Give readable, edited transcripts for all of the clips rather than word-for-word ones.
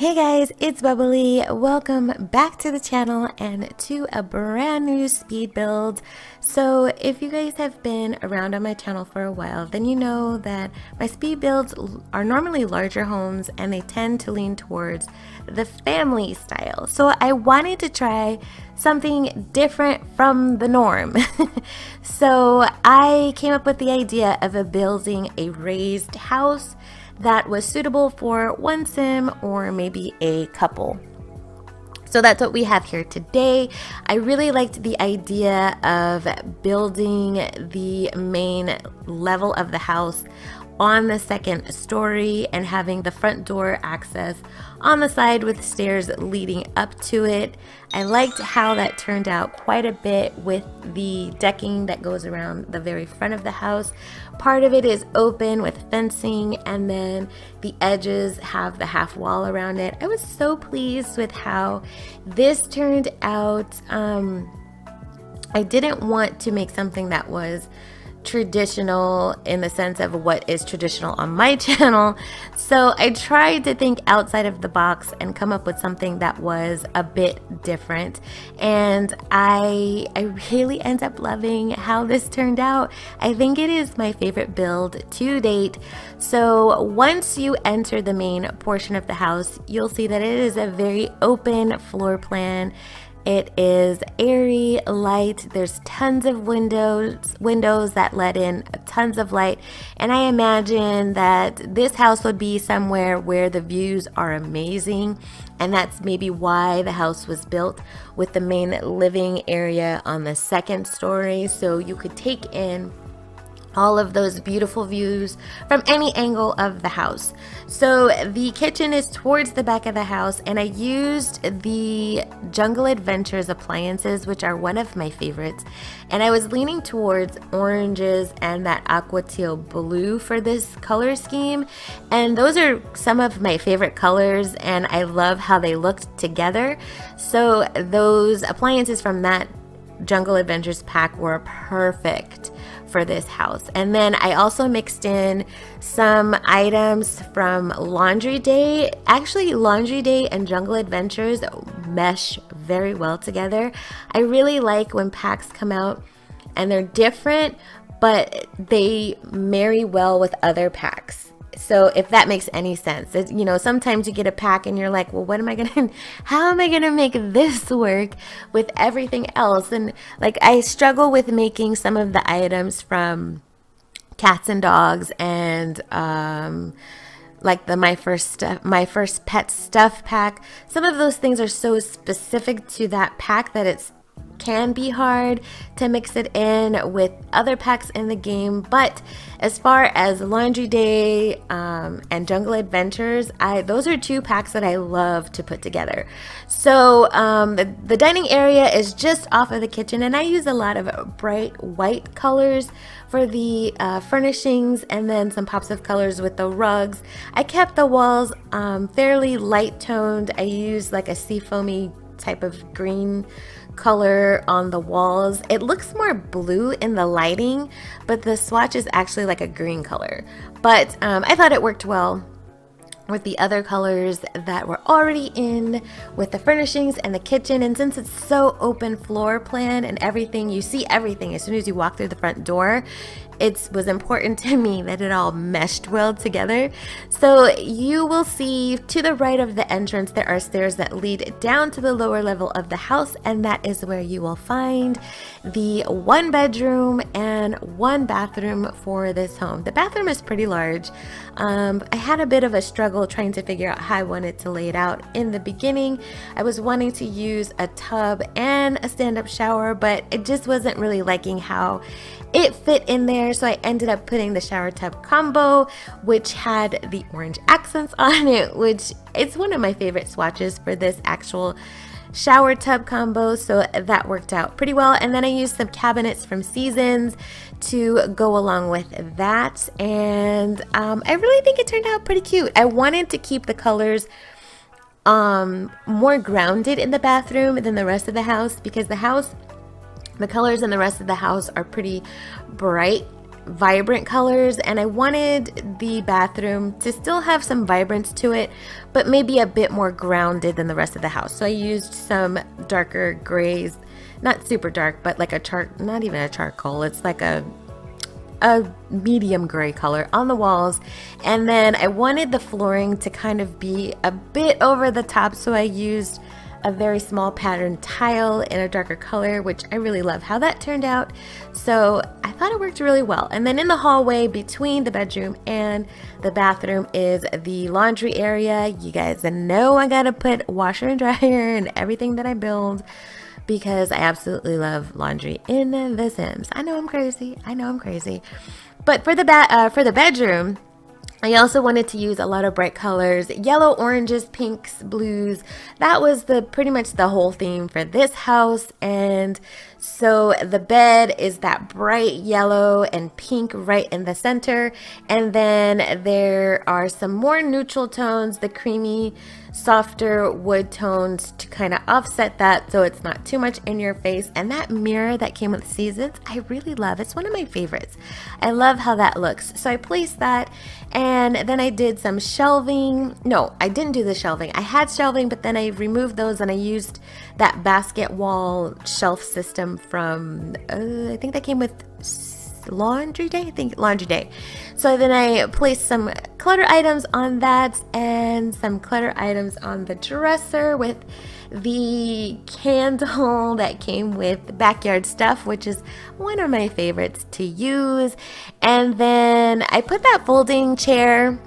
Hey guys, it's Bubbly. Welcome back to the channel and to a brand new speed build. So if you guys have been around on my channel for a while, then you know that my speed builds are normally larger homes and they tend to lean towards the family style. So I wanted to try something different from the norm. So I came up with the idea of building a raised house that was suitable for one sim or maybe a couple. So that's what we have here today. I really liked the idea of building the main level of the house on the second story and having the front door access on the side with stairs leading up to it. I liked how that turned out quite a bit with the decking that goes around the very front of the house. Part of it is open with fencing, and then the edges have the half wall around it. I was so pleased with how this turned out. I didn't want to make something that was traditional in the sense of what is traditional on my channel. So I tried to think outside of the box and come up with something that was a bit different. And I really end up loving how this turned out. I think it is my favorite build to date. So once you enter the main portion of the house, you'll see that it is a very open floor plan. It is airy, light. There's tons of windows that let in tons of light. And I imagine that this house would be somewhere where the views are amazing. And that's maybe why the house was built with the main living area on the second story. So you could take in all of those beautiful views from any angle of the house. So the kitchen is towards the back of the house, and I used the Jungle Adventures appliances, which are one of my favorites, and I was leaning towards oranges and that aqua teal blue for this color scheme, and those are some of my favorite colors, and I love how they looked together. So those appliances from that Jungle Adventures pack were perfect for this house. And then I also mixed in some items from Laundry Day. Actually, Laundry Day and Jungle Adventures mesh very well together. I really like when packs come out and they're different, but they marry well with other packs. So if that makes any sense, you know, sometimes you get a pack and you're like, well, how am I gonna make this work with everything else? And like, I struggle with making some of the items from Cats and Dogs and like the my first pet stuff pack. Some of those things are so specific to that pack that it can be hard to mix it in with other packs in the game. But as far as Laundry Day and Jungle Adventures, those are two packs that I love to put together. So the dining area is just off of the kitchen, and I use a lot of bright white colors for the furnishings, and then some pops of colors with the rugs. I kept the walls fairly light toned. I used like a seafoamy type of green color on the walls. It looks more blue in the lighting, but the swatch is actually like a green color. But I thought it worked well with the other colors that were already in with the furnishings and the kitchen. And since it's so open floor plan and everything, you see everything as soon as you walk through the front door, it was important to me that it all meshed well together. So you will see to the right of the entrance there are stairs that lead down to the lower level of the house, and that is where you will find the 1 bedroom and 1 bathroom for this home. The bathroom is pretty large. I had a bit of a struggle trying to figure out how I wanted to lay it out in the beginning. I was wanting to use a tub and a stand-up shower, but it just wasn't really liking how it fit in there. So I ended up putting the shower tub combo, which had the orange accents on it, which it's one of my favorite swatches for this actual shower tub combo. So that worked out pretty well. And then I used some cabinets from Seasons to go along with that. And I really think it turned out pretty cute. I wanted to keep the colors more grounded in the bathroom than the rest of the house, because the colors in the rest of the house are pretty bright vibrant colors, and I wanted the bathroom to still have some vibrance to it, but maybe a bit more grounded than the rest of the house. So I used some darker grays, not super dark, but like not even a charcoal. It's like a medium gray color on the walls. And then I wanted the flooring to kind of be a bit over the top, so I used a very small pattern tile in a darker color, which I really love how that turned out. So I thought it worked really well. And then in the hallway between the bedroom and the bathroom is the laundry area. You guys know I gotta put washer and dryer in everything that I build, because I absolutely love laundry in The Sims. I know I'm crazy. But for the bedroom, I also wanted to use a lot of bright colors, yellow, oranges, pinks, blues. That was pretty much the whole theme for this house. And so the bed is that bright yellow and pink right in the center. And then there are some more neutral tones, the creamy, softer wood tones to kind of offset that so it's not too much in your face. And that mirror that came with Seasons, I really love. It's one of my favorites. I love how that looks. So I placed that, and then I did some shelving. No, I didn't do the shelving. I had shelving, but then I removed those and I used that basket wall shelf system from, I think that came with Laundry Day. So then I placed some clutter items on that and some clutter items on the dresser with the candle that came with backyard stuff, which is one of my favorites to use. And then I put that folding chair.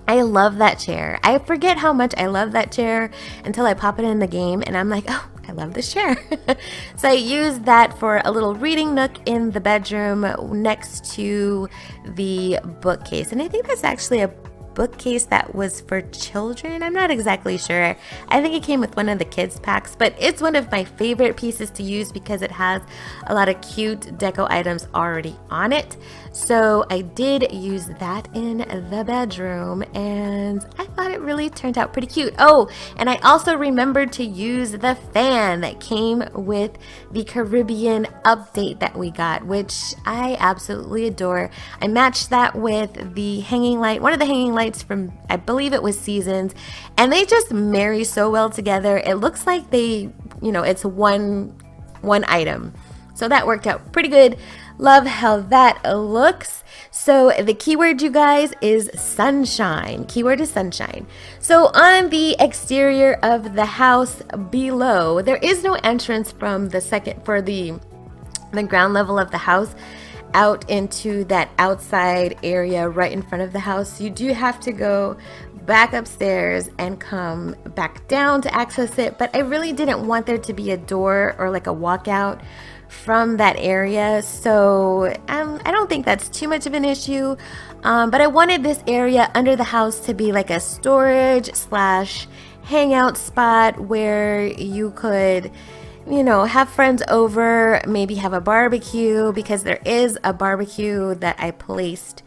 I love that chair. I forget how much I love that chair until I pop it in the game and I'm like, oh, I love this chair. So I used that for a little reading nook in the bedroom next to the bookcase. And I think that's actually a bookcase that was for children. I'm not exactly sure. I think it came with one of the kids packs, but it's one of my favorite pieces to use because it has a lot of cute deco items already on it. So I did use that in the bedroom and I thought it really turned out pretty cute. Oh, and I also remembered to use the fan that came with the Caribbean update that we got, which I absolutely adore. I matched that with the hanging light, one of the hanging lights from, I believe it was Seasons, and they just marry so well together. It looks like they, it's one item. So that worked out pretty good. Love how that looks. So the keyword, you guys, is sunshine. Keyword is sunshine. So on the exterior of the house below, there is no entrance from the ground level of the house out into that outside area right in front of the house. You do have to go back upstairs and come back down to access it, but I really didn't want there to be a door or like a walkout from that area, so I don't think that's too much of an issue, but I wanted this area under the house to be like a storage / hangout spot where you could have friends over, maybe have a barbecue, because there is a barbecue that I placed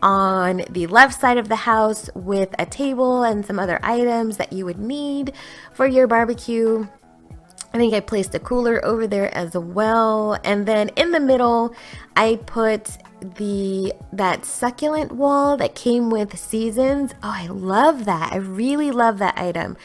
on the left side of the house with a table and some other items that you would need for your barbecue. I think I placed a cooler over there as well. And then in the middle, I put that succulent wall that came with Seasons. Oh, I love that. I really love that item.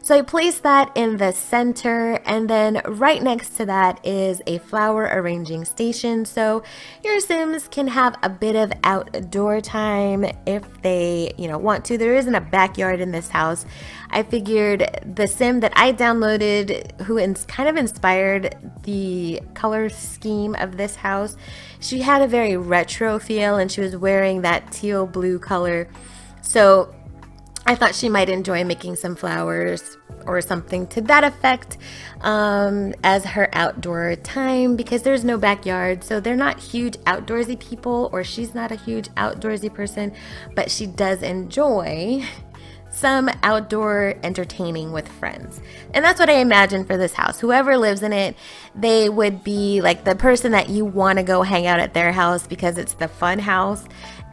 So I placed that in the center, and then right next to that is a flower arranging station. So your Sims can have a bit of outdoor time if they, want to. There isn't a backyard in this house. I figured the Sim that I downloaded, who kind of inspired the color scheme of this house, she had a very retro feel and she was wearing that teal blue color. So I thought she might enjoy making some flowers or something to that effect as her outdoor time, because there's no backyard. So they're not huge outdoorsy people, or she's not a huge outdoorsy person, but she does enjoy some outdoor entertaining with friends. And that's what I imagine for this house. Whoever lives in it, they would be like the person that you want to go hang out at their house because it's the fun house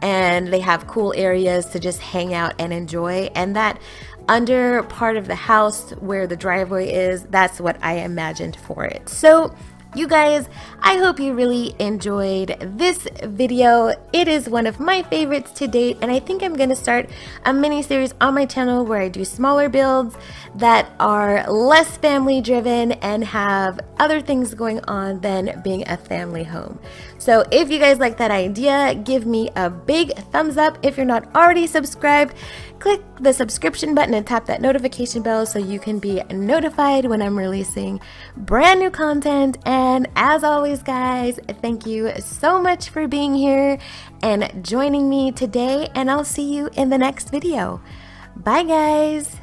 and they have cool areas to just hang out and enjoy. And that under part of the house where the driveway is, that's what I imagined for it. So You guys, I hope you really enjoyed this video. It is one of my favorites to date, and I think I'm going to start a mini series on my channel where I do smaller builds that are less family driven and have other things going on than being a family home. So if you guys like that idea, give me a big thumbs up. If you're not already subscribed, click the subscription button and tap that notification bell so you can be notified when I'm releasing brand new content. And as always, guys, thank you so much for being here and joining me today, and I'll see you in the next video. Bye, guys.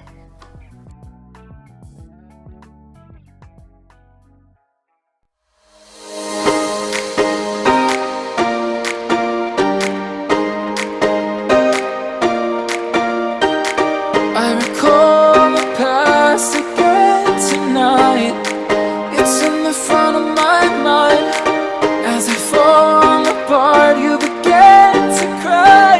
I recall the past again tonight. It's in the front of my mind. As I fall apart, you begin to cry.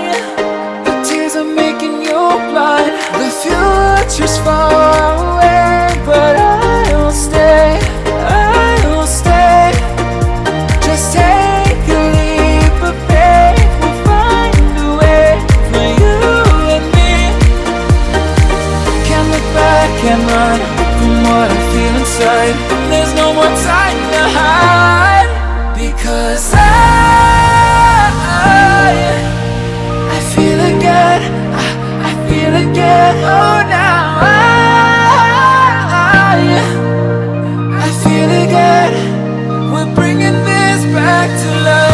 The tears are making you blind. The future's far away, but I'll stay, I'll stay. Just take a leap of faith, we'll find a way for you and me. Can't look back and run from what I feel inside. There's no more time to hide, because I feel again, I feel again. Oh, now I feel again. We're bringing this back to life.